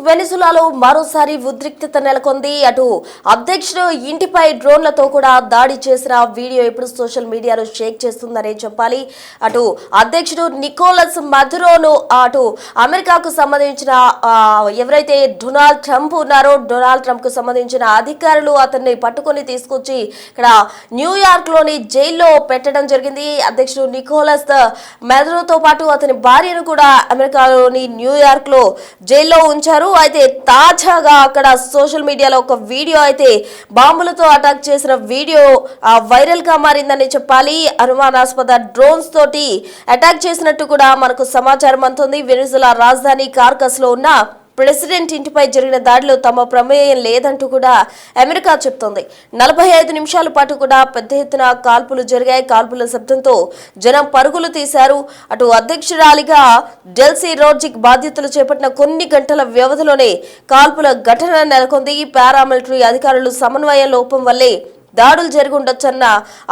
వెనిజులాలో మరోసారి ఉద్రిక్తత నెలకొంది. అటు అధ్యక్షుడు ఇంటిపై డ్రోన్లతో కూడా దాడి చేసిన వీడియో ఇప్పుడు సోషల్ మీడియాలో షేక్ చేస్తుందనే చెప్పాలి. అటు అధ్యక్షుడు నికోలస్ మదురోను అటు అమెరికాకు సంబంధించిన ఎవరైతే డొనాల్డ్ ట్రంప్ ఉన్నారో డొనాల్డ్ ట్రంప్ కు సంబంధించిన అధికారులు అతన్ని పట్టుకొని తీసుకొచ్చి ఇక్కడ న్యూయార్క్ లోని జైల్లో పెట్టడం జరిగింది. అధ్యక్షుడు నికోలస్ మదురోతో పాటు అతని భార్యను కూడా అమెరికాలోని న్యూయార్క్ లో జైల్లో ఉంచారు. అయితే తాజాగా అక్కడ సోషల్ మీడియాలో ఒక వీడియో అయితే బాంబులతో అటాక్ చేసిన వీడియో వైరల్ గా మారిందని చెప్పాలి. అనుమానాస్పద డ్రోన్స్ తోటి అటాక్ చేసినట్టు కూడా మనకు సమాచారం అందుతుంది. వెనిజులా రాజధాని కార్కస్ లో ఉన్న ప్రెసిడెంట్ ఇంటిపై జరిగిన దాడిలో తమ ప్రమేయం లేదంటూ కూడా అమెరికా చెప్తోంది. 45 నిమిషాల పాటు కూడా పెద్ద ఎత్తున కాల్పులు జరిగాయి. కాల్పుల శబ్దంతో జనం పరుగులు తీశారు. అటు అధ్యక్షురాలిగా డెల్సీ రోడ్రిగ్స్ బాధ్యతలు చేపట్టిన కొన్ని గంటల వ్యవధిలోనే కాల్పుల ఘటన నెలకొంది. పారామిలిటరీ అధికారులు సమన్వయ లోపం వల్లే దాడులు జరిగి ఉండొచ్చన్న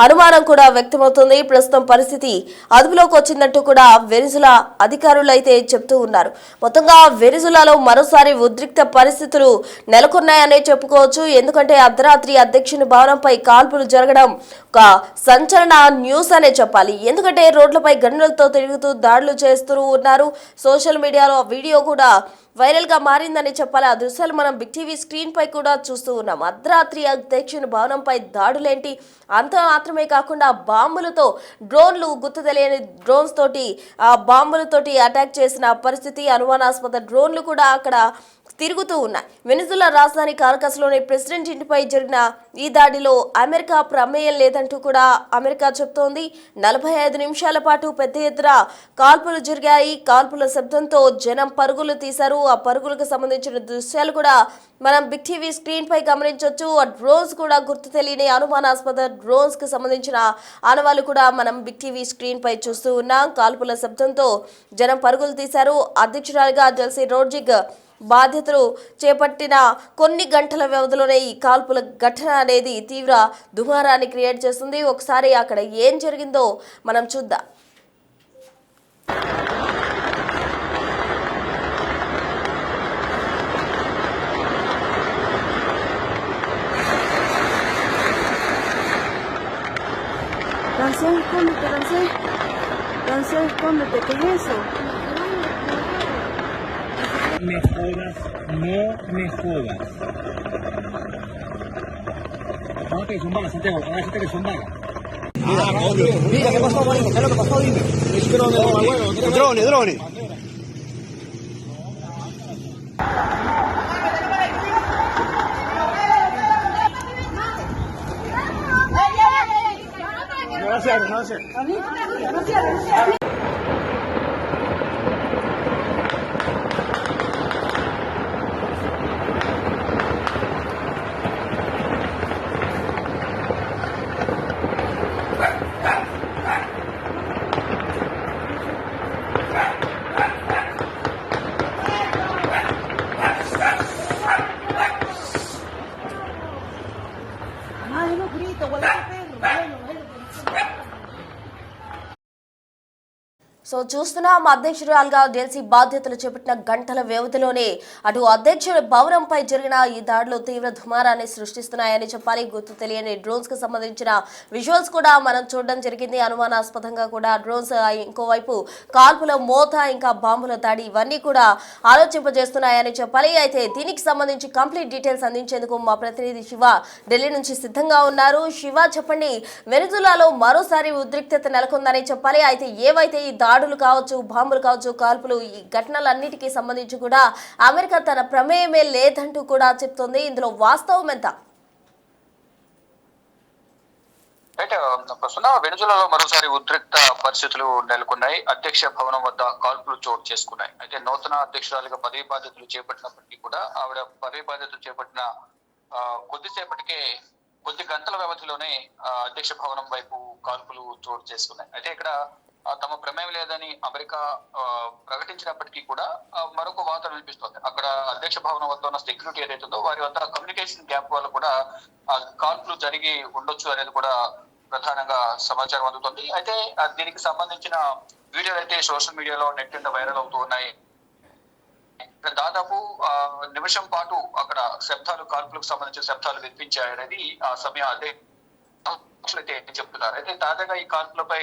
అనుమానం కూడా వ్యక్తమవుతుంది. ప్రస్తుతం పరిస్థితి అదుపులోకి వచ్చిందంటూ కూడా వెనిజులా అధికారులు అయితే చెప్తూ ఉన్నారు. మొత్తంగా వెనిజులాలో మరోసారి ఉద్రిక్త పరిస్థితులు నెలకొన్నాయనే చెప్పుకోవచ్చు. ఎందుకంటే అర్ధరాత్రి అధ్యక్షుని భవనంపై కాల్పులు జరగడం ఒక సంచలన న్యూస్ అనే చెప్పాలి. ఎందుకంటే రోడ్లపై గన్నులతో తిరుగుతూ దాడులు చేస్తూ ఉన్నారు. సోషల్ మీడియాలో వీడియో కూడా వైరల్ గా మారిందని చెప్పాలి. ఆ దృశ్యాలు మనం బిగ్ టీవీ స్క్రీన్ పై కూడా చూస్తూ ఉన్నాం. అర్ధరాత్రి అధ్యక్షుని భవనంపై దాడులేంటి, అంత మాత్రమే కాకుండా బాంబులతో డ్రోన్లు గుర్తు తెలియని డ్రోన్స్ తోటి బాంబులతోటి అటాక్ చేసిన పరిస్థితి. అనుమానాస్పద డ్రోన్లు కూడా అక్కడ తిరుగుతూ ఉన్నాయి. వెనిజులా రాజధాని కార్కస్లోని ప్రెసిడెంట్ ఇంటిపై జరిగిన ఈ దాడిలో అమెరికా ప్రమేయం లేదంటూ కూడా అమెరికా చెప్తోంది. 45 నిమిషాల పాటు పెద్ద ఎత్తున కాల్పులు జరిగాయి. కాల్పుల శబ్దంతో జనం పరుగులు తీశారు. ఆ పరుగులకు సంబంధించిన దృశ్యాలు కూడా మనం బిగ్ టీవీ స్క్రీన్ పై గమనించవచ్చు. ఆ డ్రోన్స్ కూడా గుర్తు తెలియని అనుమానాస్పద డ్రోన్స్ కు సంబంధించిన ఆనవాళ్లు కూడా మనం బిగ్ టీవీ స్క్రీన్ పై చూస్తూ ఉన్నాం. కాల్పుల శబ్దంతో జనం పరుగులు తీశారు. అధ్యక్షురాలిగా డెల్సీ రోడ్రిగ్స్ బాధ్యతలు చేపట్టిన కొన్ని గంటల వ్యవధిలోనే ఈ కాల్పుల ఘటన అనేది తీవ్ర దుమారాన్ని క్రియేట్ చేస్తుంది. ఒకసారి అక్కడ ఏం జరిగిందో మనం చూద్దాం. Escóndete, ¿qué es eso? Me jodas, no me jodas. No, que son balas, Santiago, ahora sí que son balas. Mira, ¿qué pasó, Marino? ¿Qué es lo que pasó? Dime. Drones. Gracias. Ay, no grito, huele a perro. So చూస్తున్నాం, అధ్యక్షురాలుగా Delcy బాధ్యతలు చేపట్టిన గంటల వ్యవధిలోనే అటు అధ్యక్షుడి భవనంపై జరిగిన ఈ దాడులు తీవ్ర దుమారాన్ని సృష్టిస్తున్నాయని చెప్పాలి. గుర్తు తెలియని డ్రోన్స్ కు సంబంధించిన విజువల్స్ కూడా మనం చూడడం జరిగింది. అనుమానాస్పదంగా కూడా డ్రోన్స్, ఇంకోవైపు కాల్పుల మోత, ఇంకా బాంబుల దాడి, ఇవన్నీ కూడా ఆలోచింపజేస్తున్నాయని చెప్పాలి. అయితే దీనికి సంబంధించి కంప్లీట్ డీటెయిల్స్ అందించేందుకు మా ప్రతినిధి శివ ఢిల్లీ నుంచి సిద్ధంగా ఉన్నారు. శివ, చెప్పండి, వెనిజులాలో మరోసారి ఉద్రిక్తత నెలకొందని చెప్పాలి. అయితే ఏవైతే ఈ దాడులు కావచ్చు, బాంబులు కావచ్చు, కాల్పులు, ఈ ఘటనలన్నిటికీ సంబంధించి కూడా అమెరికా తన ప్రమేయమే లేదంటూ కూడా చెప్తోంది. ఇందులో వాస్తవం ఎంత? ప్రస్తుతం వెనిజులాలో మరోసారి ఉద్రిక్త పరిస్థితులు నెలకొన్నాయి. అధ్యక్ష భవనం వద్ద కాల్పులు చోటు చేసుకున్నాయి. అయితే నూతన అధ్యక్షురాలిగా పదవి బాధ్యతలు చేపట్టినప్పటికీ కూడా ఆవిడ పదవి బాధ్యతలు చేపట్టిన కొద్ది గంటల వ్యవధిలోనే అధ్యక్ష భవనం వైపు కాల్పులు చోటు చేసుకున్నాయి. అయితే ఇక్కడ తమ ప్రమేయం లేదని అమెరికా ప్రకటించినప్పటికీ కూడా మరొక వార్త వినిపిస్తోంది. అక్కడ అధ్యక్ష భవనం వద్ద ఉన్న సెక్యూరిటీ ఏదైతుందో వారి వద్ద కమ్యూనికేషన్ గ్యాప్ వల్ల కూడా కాల్పులు జరిగి ఉండొచ్చు అనేది కూడా ప్రధానంగా సమాచారం అందుతుంది. అయితే దీనికి సంబంధించిన వీడియోలు అయితే సోషల్ మీడియాలో నెట్ వైరల్ అవుతూ ఉన్నాయి. దాదాపు నిమిషం పాటు అక్కడ శబ్దాలు, కాల్పులకు సంబంధించిన శబ్దాలు వినిపించాయనేది ఆ సమయం అదే అయితే చెప్తున్నారు. అయితే తాజాగా ఈ కాల్పులపై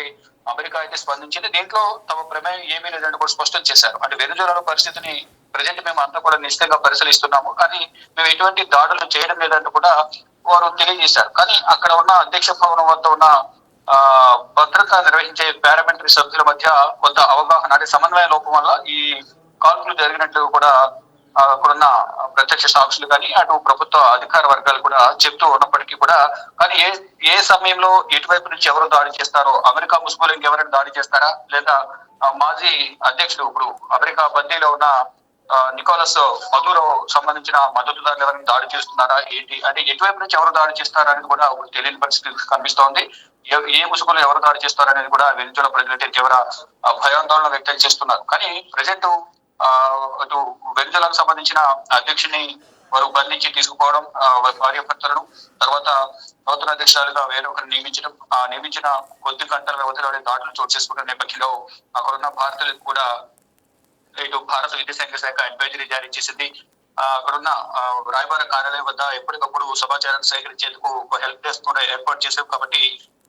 అమెరికా అయితే స్పందించింది. దీంట్లో తమ ప్రమేయం ఏమీ లేదని కూడా స్పష్టం చేశారు. అంటే వెనుజులాలో పరిస్థితిని ప్రజెంట్ మేము అంతా కూడా నిశ్చితంగా పరిశీలిస్తున్నాము, కానీ మేము ఎటువంటి దాడులు చేయడం లేదంటూ కూడా వారు తెలియజేశారు. కానీ అక్కడ ఉన్న అధ్యక్ష భవనం వద్ద ఉన్న భద్రత నిర్వహించే పారామిలిటరీ సభ్యుల మధ్య కొంత అవగాహన, అంటే సమన్వయ లోపం వల్ల ఈ కాల్పులు జరిగినట్లు కూడా అక్కడున్న ప్రత్యక్ష సాక్షులు కానీ అటు ప్రభుత్వ అధికార వర్గాలు కూడా చెప్తూ ఉన్నప్పటికీ కూడా, కానీ ఏ సమయంలో ఎటువైపు నుంచి ఎవరు దాడి చేస్తారో, అమెరికా ముసుగులు ఇంకెవరైనా దాడి చేస్తారా, లేదా మాజీ అధ్యక్షుడు ఇప్పుడు అమెరికా బందీలో ఉన్న నికోలస్ మదూరో సంబంధించిన మద్దతుదారులు ఎవరైనా దాడి చేస్తున్నారా ఏంటి, అంటే ఎటువైపు నుంచి ఎవరు దాడి చేస్తారా అనేది కూడా తెలియని పరిస్థితి కనిపిస్తోంది. ఏ ముసుగులు ఎవరు దాడి చేస్తారనేది కూడా వెనుజులా ప్రజలైతే తీవ్ర భయాందోళన వ్యక్తం చేస్తున్నారు. కానీ ప్రజెంట్ అటు వెనుజులాకు సంబంధించిన అధ్యక్షుని వారు బంధించి తీసుకుపోవడం, భార్యాభర్తలను, తర్వాత నూతన అధ్యక్షురాలుగా వేరొకరు నియమించిన కొద్ది గంటల వ్యవధిలోనే దాడులు చోటు చేసుకున్న నేపథ్యంలో అక్కడున్న భారతీయులకు కూడా ఇటు భారత విదేశాంగ శాఖ అడ్వైజరీ జారీ చేసింది. అక్కడున్న రాయబార కార్యాలయం వద్ద ఎప్పటికప్పుడు సమాచారాన్ని సేకరించేందుకు ఒక హెల్ప్ డెస్క్ కూడా ఏర్పాటు చేశారు. కాబట్టి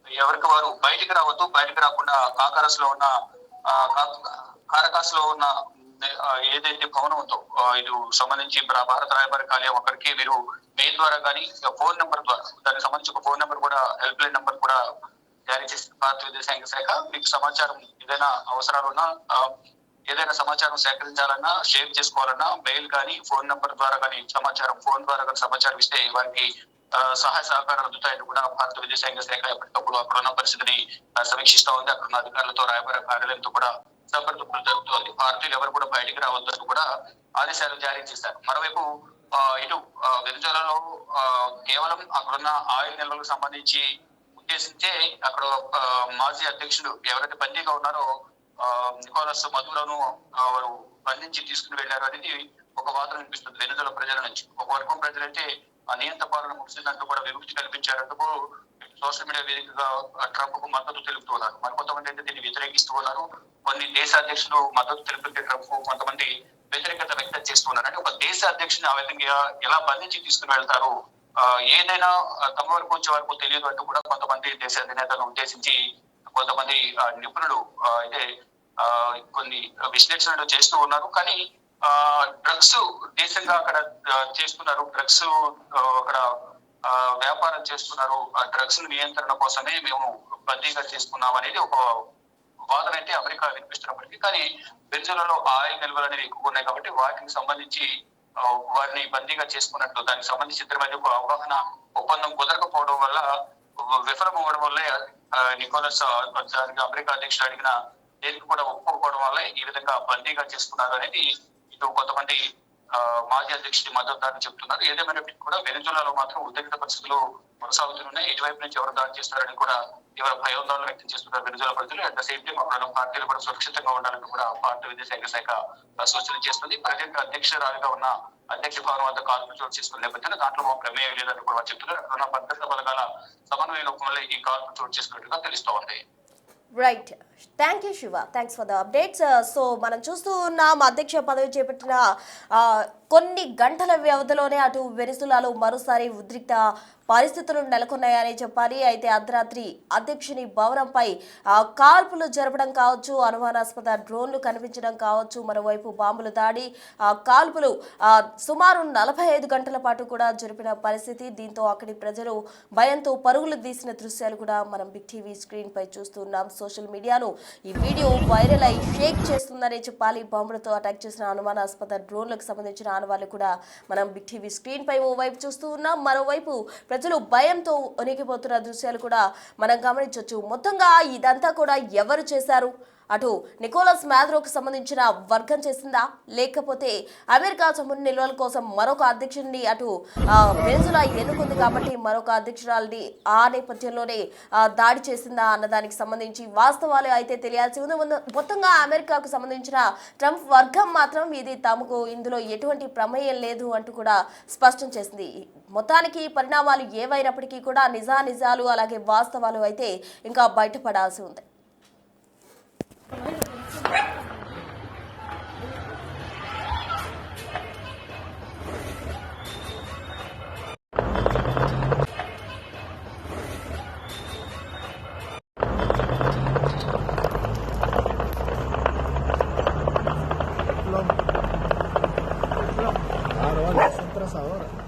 ఎవరికి వారు బయటికి రావద్దు, బయటికి రాకుండా కారకాస్ లో ఉన్న ఏదైతే భవనం ఉందో ఇది సంబంధించి భారత రాయబార కార్యాలయం అక్కడికి మీరు మెయిల్ ద్వారా కానీ ఫోన్ నెంబర్ ద్వారా, దానికి సంబంధించి ఒక ఫోన్ నెంబర్ కూడా, హెల్ప్ లైన్ నెంబర్ కూడా జారీ చేసింది భారత విదేశాంగ శాఖ. మీకు సమాచారం ఏదైనా అవసరాలు ఉన్నా, ఏదైనా సమాచారం సేకరించాలన్నా, షేర్ చేసుకోవాలన్నా మెయిల్ కానీ ఫోన్ నెంబర్ ద్వారా కానీ ఫోన్ ద్వారా కానీ సమాచారం ఇస్తే వారికి సహాయ సహకారాలు అందుతాయని కూడా భారత విదేశాంగ శాఖ ఎప్పటికప్పుడు అక్కడున్న పరిస్థితిని సమీక్షిస్తా ఉంది. అక్కడున్న అధికారులతో, రాయబార కార్యాలయంతో కూడా సంప్రదింపులు జరుపుతోంది. భారతీయులు ఎవరు కూడా బయటికి రావద్దని కూడా ఆదేశాలు జారీ చేశారు. మరోవైపు ఇటు వెనుజులాలో కేవలం అక్కడున్న ఆయిల్ నిల్వలకు సంబంధించి ఉద్దేశించే అక్కడ మాజీ అధ్యక్షుడు ఎవరైతే బందీగా ఉన్నారో నికోలస్ మదూరోను వారు బంధించి తీసుకుని వెళ్లారు అనేది ఒక వాదన వినిపిస్తుంది వెనుజులా ప్రజల నుంచి. ఒక వర్గం ప్రజలైతే నియంత పాలన ముగిసిందంటూ కూడా విముక్తి కల్పించారంటూ సోషల్ మీడియా వేదికగా ట్రంప్ కు మద్దతు తెలుపుతున్నారు. మరికొంతమంది అయితే దీన్ని వ్యతిరేకిస్తూ ఉన్నారు. కొన్ని దేశ అధ్యక్షులు మద్దతు తెలిపితే ట్రంప్ కొంతమంది వ్యతిరేకత వ్యక్తం చేస్తున్నారు. అంటే ఒక దేశ అధ్యక్షుని ఆ విధంగా ఎలా బంధించి తీసుకుని వెళ్తారు, ఏదైనా తమ వరకు వచ్చే వరకు తెలియదు అంటూ కూడా కొంతమంది దేశ అధినేతలను ఉద్దేశించి కొంతమంది నిపుణులు అయితే కొన్ని విశ్లేషణలు చేస్తూ ఉన్నారు. కానీ డ్రగ్స్ దేశంగా అక్కడ చేస్తున్నారు, డ్రగ్స్ అక్కడ వ్యాపారం చేస్తున్నారు, ఆ డ్రగ్స్ నియంత్రణ కోసమే మేము బందీగా చేసుకున్నాం అనేది ఒక వాదన అయితే అమెరికా వినిపిస్తున్నప్పటికీ, కానీ వెనుజులాలో ఆయిల్ నిల్వలు అనేవి ఎక్కువ ఉన్నాయి కాబట్టి వాటికి సంబంధించి వారిని బందీగా చేసుకున్నట్టు దానికి సంబంధించి ఇద్దరి మధ్య ఒక అవగాహన ఒప్పందం కుదరకపోవడం వల్ల, విఫలం అవ్వడం వల్లే నికోలస్ అమెరికా అధ్యక్షుడు అడిగిన దేనికి కూడా ఒప్పుకోవడం వల్ల ఈ విధంగా బందీగా చేసుకున్నారు అనేది ఇటు కొంతమంది మాజీ అధ్యక్షుడి మద్దతుదారులు చెప్తున్నారు. ఏదేమైనప్పటికీ కూడా వెనుజులాలో మాత్రం ఉద్రిక్త పరిస్థితులు కొనసాగుతున్నాయి. ఇటువైపు నుంచి ఎవరు దాడి చేస్తారని కూడా తీవ్ర భయాందోళన వ్యక్తం చేస్తున్నారు వెనుజులా ప్రజలు. అట్ ద సేమ్ టైం అక్కడ భారతీయులు కూడా సురక్షితంగా ఉండాలని కూడా భారత విదేశాంగ శాఖ సూచన చేస్తుంది. ప్రజెంట్ అధ్యక్షురాలిగా ఉన్న అధ్యక్ష భవనం వద్ద కాల్పులు చోటు చేసుకున్న నేపథ్యంలో దాంట్లో మా ప్రమేయం లేదని కూడా చెప్తున్నారు. అక్కడ భద్రతా బలగాల సమన్వయ లోపం వల్ల ఈ కాల్పులు చోటు చేసుకున్నట్టుగా తెలుస్తోంది. Right, thank you Shiva, thanks for the updates. So మనం చూస్తూ ఉన్నాం, అధ్యక్ష పదవి చేపట్టిన కొన్ని గంటల వ్యవధిలోనే అటు వెనిజులాలో మరోసారి ఉద్రిక్త పరిస్థితులు నెలకొన్నాయని చెప్పాలి. అయితే అర్ధరాత్రి అధ్యక్షుని భవనంపై కాల్పులు జరపడం కావచ్చు, అనుమానాస్పద డ్రోన్లు కనిపించడం కావచ్చు, మరోవైపు బాంబులు దాడి, కాల్పులు సుమారు 45 గంటల పాటు కూడా జరిపిన పరిస్థితి. దీంతో అక్కడి ప్రజలు భయంతో పరుగులు తీసిన దృశ్యాలు కూడా మనం బిగ్ టీవీ స్క్రీన్ పై చూస్తున్నాం. సోషల్ మీడియాను ఈ వీడియో వైరల్ అయి షేక్ చేస్తుందనే చెప్పాలి. బాంబులతో అటాక్ చేసిన అనుమానాస్పద డ్రోన్లకు సంబంధించిన ఆనవాళ్లు కూడా మనం బిగ్ టీవీ స్క్రీన్ పై ఓవైపు చూస్తూ ఉన్నాం. మరోవైపు ప్రజలు భయంతో వణికిపోతున్న దృశ్యాలు కూడా మనం గమనించవచ్చు. మొత్తంగా ఇదంతా కూడా ఎవరు చేశారు? అటు నికోలస్ మాదురోకు సంబంధించిన వర్గం చేసిందా, లేకపోతే అమెరికా చమురు నిల్వల కోసం మరొక అధ్యక్షుడిని అటు వెనిజులా ఎన్నుకుంది కాబట్టి మరొక అధ్యక్షురాలని ఆ నేపథ్యంలోనే దాడి చేసిందా అన్నదానికి సంబంధించి వాస్తవాలు అయితే తెలియాల్సి ఉంది. మొత్తంగా అమెరికాకు సంబంధించిన ట్రంప్ వర్గం మాత్రం ఇది తమకు ఇందులో ఎటువంటి ప్రమేయం లేదు అంటూ కూడా స్పష్టం చేసింది. మొత్తానికి పరిణామాలు ఏవైనప్పటికీ కూడా నిజాలు అలాగే వాస్తవాలు అయితే ఇంకా బయటపడాల్సి ఉంది. pasa ahora.